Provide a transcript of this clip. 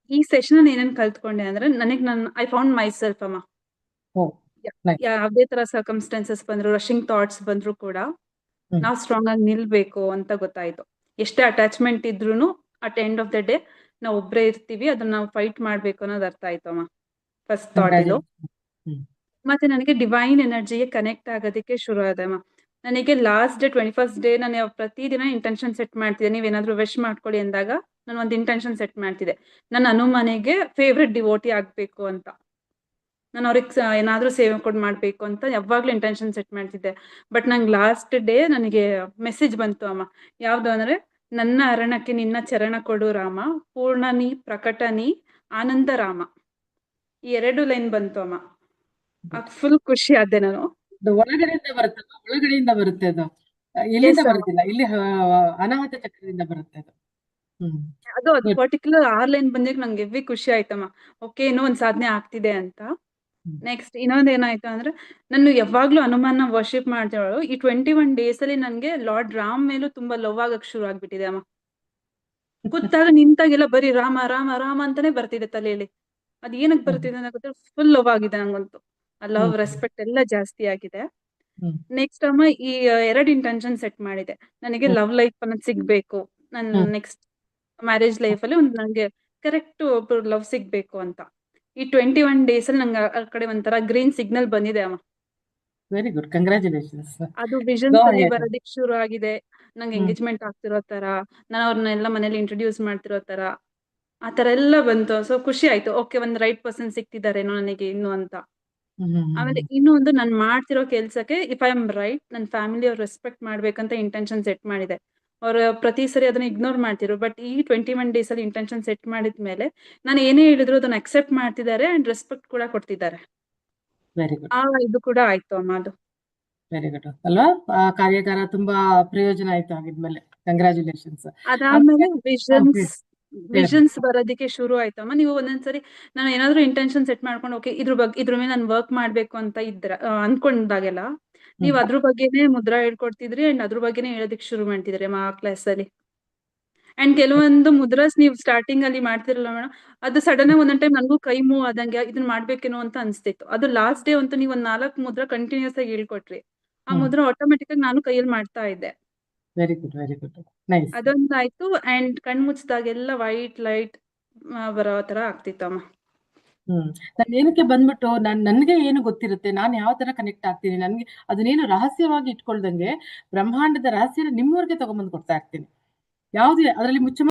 ಈ ಸೆಷನ್ ಏನೇನ್ ಕಲ್ತ್ಕೊಂಡೆ ಅಂದ್ರೆ ಐ ಫೌಂಡ್ ಮೈ ಸೆಲ್ಫ್ ಅಮ್ಮ. ಓಹ್! ನೈಸ್. ಯಾವ್ದೇ ತರ ಸರ್ಕಮ್ಸ್ಟೆನ್ಸಸ್ ಬಂದ್ರು, ರಶಿಂಗ್ ಥಾಟ್ಸ್ ಬಂದ್ರು ಕೂಡ ಹ್ಮ್. ನಾವು ಸ್ಟ್ರಾಂಗ್ ಆಗಿ ನಿಲ್ಬೇಕು ಅಂತ ಗೊತ್ತಾಯ್ತು. ಎಷ್ಟೇ ಅಟ್ಯಾಚ್ಮೆಂಟ್ ಇದ್ರೂನು at end of the day ನಾವು ಒಬ್ರೇ ಇರ್ತೀವಿ, ಅದನ್ನ ನಾವು ಫೈಟ್ ಮಾಡ್ಬೇಕು ಅನ್ನೋದು ಅರ್ಥ ಆಯ್ತು ಅಮ್ಮ. ಫಸ್ಟ್ ಥಾಟ್ ಇದು. ಕಂಗ್ರಾಚುಲೇಷನ್. ಹ್ಮ್. ಮತ್ತೆ ನನಗೆ ಡಿವೈನ್ ಎನರ್ಜಿಗೆ ಕನೆಕ್ಟ್ ಆಗೋದಕ್ಕೆ ಶುರು ಆದೆ ಅಮ್ಮ. ನನಗೆ ಲಾಸ್ಟ್ ಡೇ 21st ಡೇ ನಾನು ಪ್ರತಿದಿನ ಇಂಟೆನ್ಷನ್ ಸೆಟ್ ಮಾಡ್ತಿದ್ದೆ. ನೀವೇನಾದ್ರೂ ವಿಶ್ ಮಾಡ್ಕೊಳ್ಳಿ ಅಂದಾಗ ನಾನು ಒಂದು ಇಂಟೆನ್ಷನ್ ಸೆಟ್ ಮಾಡ್ತಿದ್ದೆ. ನನ್ನ ಹನುಮನಿಗೆ ಫೇವ್ರೆಟ್ ಡಿವೋಟಿ ಆಗ್ಬೇಕು ಅಂತ. ನಾನು ಅವ್ರಿಗೆ ಏನಾದ್ರೂ ಸೇವೆ ಕೊಡ್ ಮಾಡ್ಬೇಕು ಅಂತ ಯಾವಾಗ್ಲೂ ಇಂಟೆನ್ಷನ್ ಸೆಟ್ ಮಾಡ್ತಿದ್ದೆ. ಬಟ್ ನಂಗೆ ಲಾಸ್ಟ್ ಡೇ ನನಗೆ ಮೆಸೇಜ್ ಬಂತು ಅಮ್ಮ. ಯಾವ್ದು ಅಂದ್ರೆ, ನನ್ನ ಅರಣಕ್ಕೆ ನಿನ್ನ ಚರಣ ಕೊಡು ರಾಮ, ಪೂರ್ಣನಿ ಪ್ರಕಟನಿ ಆನಂದ ರಾಮ. ಈ 2 ಲೈನ್ ಬಂತು ಅಮ್ಮ. ಫುಲ್ ಖುಷಿ ಆದೆ ನಾನು. ಅದು ಒಳಗಡೆಯಿಂದ ಬರುತ್ತಲ್ವಾ? ಒಳಗಡೆಯಿಂದ ಬರುತ್ತೆ ಅದು. ಎಲ್ಲಿಂದ ಎಸ್ ಅಮ್ಮ. ಬರುದಿಲ್ಲ. ಇಲ್ಲಿ ಅನಾಹತ ಚಕ್ರದಿಂದ ಬರುತ್ತೆ ಅದು. ಹ್ಮ್. ಅದು ಗುಡ್. ಪರ್ಟಿಕ್ಯುಲರ್ 6 ಲೈನ್ ಬಂದಾಗ ನಂಗೆ ಹೆವಿ ಖುಷಿ ಆಯ್ತಮ್ಮ. ಓಕೆ, ಇನ್ನೂ ಒಂದ್ ಸಾಧನೆ ಆಗ್ತಿದೆ ಅಂತ. ಹ್ಮ್. ನೆಕ್ಸ್ಟ್ ಇನ್ನೊಂದ್ ಏನಾಯ್ತು ಅಂದ್ರೆ, ನಾನು ಯಾವಾಗ್ಲೂ ಹನುಮಾನ್ನ ವರ್ಷಿಪ್ ಮಾಡ್ತಿರೋಳು. ಈ 21 ಡೇಸ್ ಅಲ್ಲಿ ನನ್ಗೆ ಲಾರ್ಡ್ ರಾಮ್ ಮೇಲೂ ತುಂಬಾ ಲವ್ ಆಗಕ್ ಶುರು ಆಗ್ಬಿಟ್ಟಿದೆ ಅಮ್ಮ. ಕೂತಾಗ ನಿಂತಾಗೆಲ್ಲ ಬರೀ ರಾಮ ರಾಮ ರಾಮ ಅಂತಾನೆ ಬರ್ತಿದೆ ತಲೆಯಲ್ಲಿ. ಅದ್ ಏನಕ್ ಹ್ಮ್. ಬರ್ತಿದೆ ಅಂತ ಗೊತ್ತಿಲ್ಲ, ಫುಲ್ ಲವ್ ಆಗಿದೆ ನಂಗಂತೂ. ಆ ಲವ್ ಹ್ಮ್. ರೆಸ್ಪೆಕ್ಟ್ ಎಲ್ಲ ಜಾಸ್ತಿ ಆಗಿದೆ. ಹ್ಮ್. ನೆಕ್ಸ್ಟ್ ಅಮ್ಮ, ಈ 2 ಇಂಟೆನ್ಷನ್ ಸೆಟ್ ಮಾಡಿದೆ. ನನಗೆ ಹ್ಮ್. ಲವ್ ಲೈಫ್ ಅನ್ನೋದು ಸಿಗ್ಬೇಕು. ನನ್ ಹ್ಮ್. ನೆಕ್ಸ್ಟ್ ಮ್ಯಾರೇಜ್ ಲೈಫ್ ಅಲ್ಲಿ ಒಂದು ನಂಗೆ ಕರೆಕ್ಟ್ ಒಬ್ರು ಲವ್ ಸಿಗ್ಬೇಕು ಅಂತ. ಈ 21 ಡೇಸ್ ಅಲ್ಲಿ ನಂಗೆ ಆ ಕಡೆ ಒಂಥರ ಗ್ರೀನ್ ಸಿಗ್ನಲ್ ಬಂದಿದೆ ಅಮ್ಮ. Very good. ಕಂಗ್ರಾಚುಲೇಷನ್ಸ್. ಅದು ಗೋ ವಿಷನ್ಸ್ ಅಲ್ಲಿ ಅಹೆಡ್. ಬರೋದಿಕ್ ಶುರು ಆಗಿದೆ. ನಂಗೆ ಹ್ಮ್. ಎಂಗೇಜ್ಮೆಂಟ್ ಆಗ್ತಿರೋ ತರ, ನಾನು ಅವ್ರನ್ನೆಲ್ಲ ಮನೇಲಿ ಇಂಟ್ರೊಡ್ಯೂಸ್ ಮಾಡ್ತಿರೋ ತರ, ಆ ತರ ಎಲ್ಲ ಬಂತು. ಸೊ ಖುಷಿ ಆಯ್ತು. ಓಕೆ, ಒಂದ್ ರೈಟ್ ಪರ್ಸನ್ ಸಿಕ್ತಿದಾರೇನೋ ನನಗೆ ಇನ್ನು ಅಂತ. ಹ್ಮ್. ಹ್ಮ್. ಆಮೇಲೆ ಹ್ಮ್. ಇನ್ನೂ ಒಂದು, ನಾನು ಮಾಡ್ತಿರೋ ಕೆಲ್ಸಕ್ಕೆ ಇಫ್ ಐ ಆಮ್ ರೈಟ್, ನನ್ನ ಫ್ಯಾಮಿಲಿ ಅವ್ರು ರೆಸ್ಪೆಕ್ಟ್ ಮಾಡ್ಬೇಕಂತ ಇಂಟೆನ್ಷನ್ ಸೆಟ್ ಮಾಡಿದೆ. ಅವ್ರ ಪ್ರತಿ ಸರಿ ಅದನ್ನ ಇಗ್ನೋರ್ ಮಾಡ್ತಿರು. ಬಟ್ ಈ 21 ಡೇಸ್ ಅಲ್ಲಿ ಇಂಟೆನ್ಷನ್ ಸೆಟ್ ಮಾಡಿದ್ಮೇಲೆ ನಾನು ಏನೇ ಹೇಳಿದ್ರು ಅದನ್ನ ಅಕ್ಸೆಪ್ಟ್ ಮಾಡ್ತಿದ್ದಾರೆ ಅಂಡ್ ರೆಸ್ಪೆಕ್ಟ್ ಕೂಡ ಕೊಡ್ತಿದ್ದಾರೆ. Very good. ಇದು ಕೂಡ ಆಯ್ತು ಅಮ್ಮ ಅದು. ವೆರಿ ಗುಡ್ ಅಲ್ವಾ? ಆ ಕಾರ್ಯಾಗಾರ ತುಂಬಾ ಪ್ರಯೋಜನ ಆಯ್ತು ಆಗಿದ್ಮೇಲೆ. ಕಂಗ್ರಾಚುಲೇಷನ್ಸ್. ಆಮೇಲೆ ಅದಾದ್ಮೇಲೆ ವಿಷನ್ಸ್ ಹೇಳಿ. ಹೇಳಿ. ವಿಷನ್ಸ್ ಬರೋದಕ್ಕೆ ಶುರು ಆಯ್ತಮ್ಮ. ನೀವು ಒಂದೊಂದ್ಸರಿ ನಾನು ಏನಾದ್ರೂ ಇಂಟೆನ್ಷನ್ ಸೆಟ್ ಮಾಡ್ಕೊಂಡು ಓಕೆ ಇದ್ರ ಮೇಲೆ ನಾನು ವರ್ಕ್ ಮಾಡ್ಬೇಕು ಅಂತ ಅನ್ಕೊಂಡಾಗೆಲ್ಲ ಹ್ಮ್. ನೀವು ಅದ್ರ ಬಗ್ಗೆನೇ ಮುದ್ರಾ ಹೇಳ್ಕೊಡ್ತಿದ್ರಿ ಅಂಡ್ ಅದ್ರ ಬಗ್ಗೆನೇ ಹೇಳೋದಕ್ಕೆ ಶುರು ಮಾಡ್ತಿದ್ರಿ ಆ ಕ್ಲಾಸ್ ಅಲ್ಲಿ. ಅಂಡ್ ಕೆಲವೊಂದು ಮುದ್ರಾಸ್ ನೀವು ಸ್ಟಾರ್ಟಿಂಗ್ ಅಲ್ಲಿ ಮಾಡ್ತಿರಲ್ಲ ಮೇಡಮ್, ಅದು ಸಡನ್ ಆಗಿ ಒಂದೊಂದ್ ಟೈಮ್ ನನಗೂ ಕೈ ಮೂವ್ ಆದಂಗೆ ಇದನ್ನ ಮಾಡ್ಬೇಕೇನೋ ಅಂತ ಅನ್ಸ್ತಿತ್ತು. ಅದು ಲಾಸ್ಟ್ ಡೇ ಅಂತೂ ನೀವು ಒಂದ್ 4 ಮುದ್ರಾ ಕಂಟಿನ್ಯೂಸ್ ಆಗಿ ಹೇಳ್ಕೊಟ್ರಿ. ಆ ಹ್ಮ್. ಮುದ್ರಾ ಆಟೋಮೆಟಿಕ್ ಆಗಿ ನಾನು ಕೈಯಲ್ಲಿ ಮಾಡ್ತಾ ಇದ್ದೆ. Very good. Very good. Nice. ಅದೊಂದಾಯ್ತು. ಅಂಡ್ ಕಣ್ ಮುಚ್ಚಿದಾಗೆಲ್ಲ ವೈಟ್ ಲೈಟ್ ಬರೋ ತರ ಆಗ್ತಿತ್ತಮ್ಮ. ಹ್ಮ್. ನಾನು ಏನಕ್ಕೆ ಬಂದ್ಬಿಟ್ಟು ನನ್ಗೆ ಏನು ಗೊತ್ತಿರುತ್ತೆ, ನಾನು ಯಾವ ತರ ಕನೆಕ್ಟ್ ಆಗ್ತೀನಿ, ನನ್ಗೆ ಅದನ್ನೇನು ರಹಸ್ಯವಾಗಿ ಇಟ್ಕೊಳ್ದಂಗೆ ಬ್ರಹ್ಮಾಂಡದ ರಹಸ್ಯನ ನಿಮ್ಮವರೆಗೆ ತಗೊಂಬಂದು ಕೊಡ್ತಾ ಇರ್ತೀನಿ. ಯಾವುದೇ ಅದರಲ್ಲಿ ಮುಚ್ಚ